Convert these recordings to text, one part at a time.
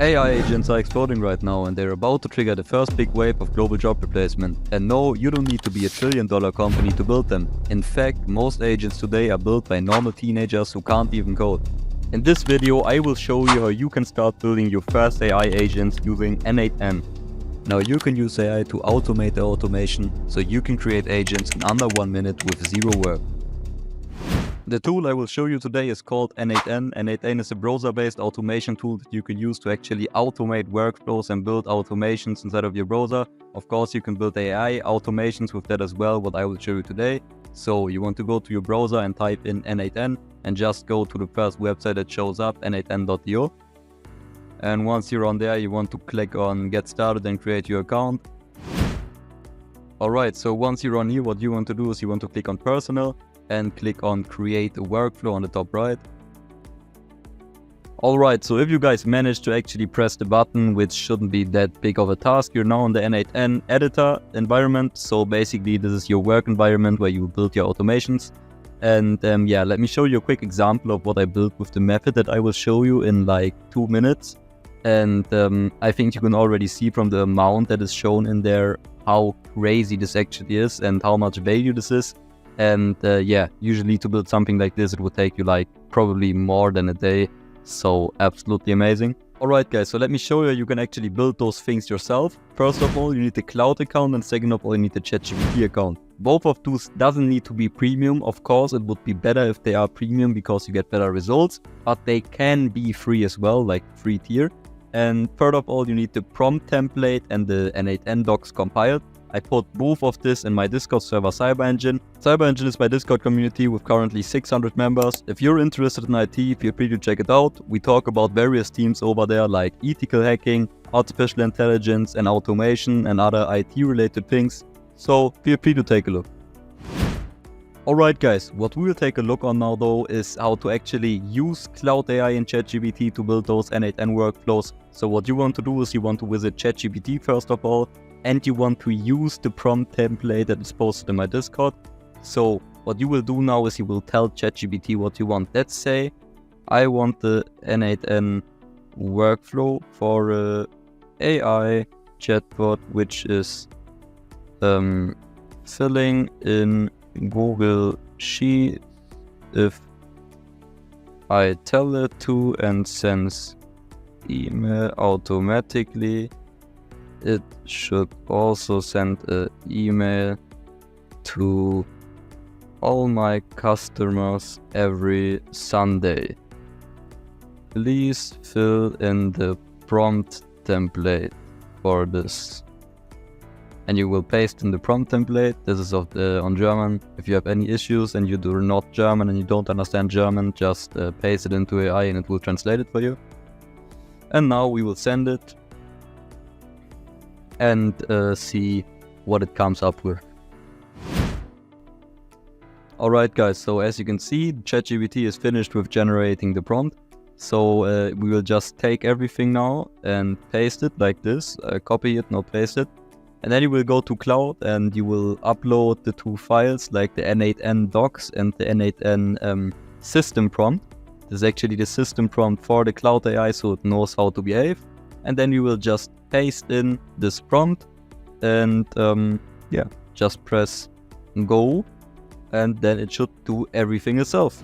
AI agents are exploding right now and they're about to trigger the first big wave of global job replacement. And no, you don't need to be a trillion-dollar company to build them. In fact, most agents today are built by normal teenagers who can't even code. In this video, I will show you how you can start building your first AI agents using N8n. Now you can use AI to automate the automation, so you can create agents in under 1 minute with zero work. The tool I will show you today is called N8n. N8n is a browser-based automation tool that you can use to actually automate workflows and build automations inside of your browser. Of course, you can build AI automations with that as well, what I will show you today. So you want to go to your browser and type in N8n and just go to the first website that shows up, n8n.io. And once you're on there, you want to click on Get Started and create your account. Alright, so once you're on here, what you want to do is you want to click on Personal and click on Create a Workflow on the top right. Alright, so if you guys managed to actually press the button, which shouldn't be that big of a task, you're now in the N8n editor environment. So basically this is your work environment where you build your automations. And yeah, let me show you a quick example of what I built with the method that I will show you in like 2 minutes. And I think you can already see from the amount that is shown in there how crazy this actually is and how much value this is. And yeah, usually to build something like this, it would take you like probably more than a day. So absolutely amazing. Alright guys, so let me show you can actually build those things yourself. First of all, you need the cloud account, and second of all, you need the ChatGPT account. Both of those doesn't need to be premium. Of course, it would be better if they are premium because you get better results, but they can be free as well, like free tier. And third of all, you need the prompt template and the N8n docs compiled. I put both of this in my Discord server CyberEngine. CyberEngine is my Discord community with currently 600 members. If you're interested in IT, feel free to check it out. We talk about various themes over there like ethical hacking, artificial intelligence and automation and other IT related things. So feel free to take a look. Alright guys, what we will take a look on now though is how to actually use Cloud AI and ChatGPT to build those N8n workflows. So what you want to do is you want to visit ChatGPT first of all, and you want to use the prompt template that is posted in my Discord. So what you will do now is you will tell ChatGPT what you want. Let's say I want the N8n workflow for a AI chatbot which is filling in Google Sheets if I tell it to and sends email automatically. It should also send an email to all my customers every Sunday. Please fill in the prompt template for this. And you will paste in the prompt template. This is on German. If you have any issues and you do not German and you don't understand German, just paste it into AI and it will translate it for you. And now we will send it and see what it comes up with. Alright guys, so as you can see, ChatGPT is finished with generating the prompt. So we will just take everything now and paste it like this, copy it, now paste it. And then you will go to cloud and you will upload the two files like the N8n docs and the N8n system prompt. This is actually the system prompt for the Cloud AI, so it knows how to behave. And then you will just paste in this prompt and yeah, just press go and then it should do everything itself.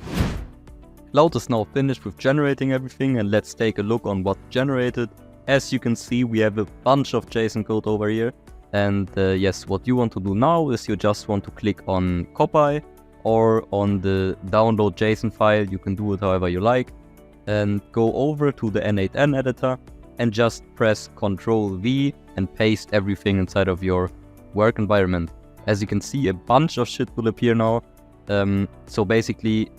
Cloud is now finished with generating everything, and let's take a look on what generated. As you can see, we have a bunch of JSON code over here. And yes, what you want to do now is you just want to click on copy or on the download JSON file. You can do it however you like and go over to the N8n editor and just press Ctrl V and paste everything inside of your work environment. As you can see, a bunch of shit will appear now. So basically,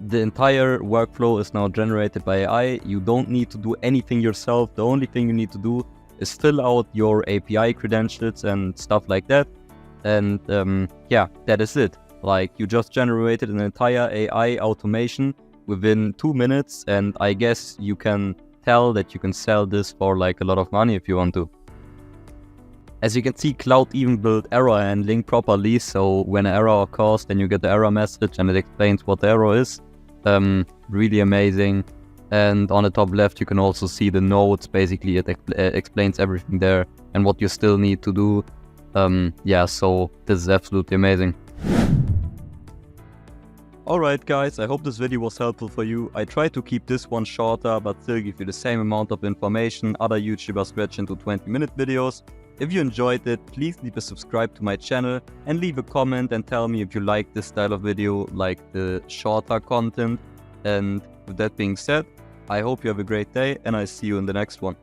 the entire workflow is now generated by AI. You don't need to do anything yourself. The only thing you need to do is fill out your API credentials and stuff like that. And yeah, that is it. Like, you just generated an entire AI automation within 2 minutes, and I guess you can tell that you can sell this for like a lot of money if you want to. As you can see, Cloud even built error handling properly, so when an error occurs, then you get the error message and it explains what the error is. Really amazing. And on the top left, you can also see the notes. Basically, it explains everything there and what you still need to do. Yeah, so this is absolutely amazing. Alright guys, I hope this video was helpful for you. I tried to keep this one shorter, but still give you the same amount of information other YouTubers stretch into 20-minute videos. If you enjoyed it, please leave a subscribe to my channel and leave a comment and tell me if you like this style of video, like the shorter content. And with that being said, I hope you have a great day and I see you in the next one.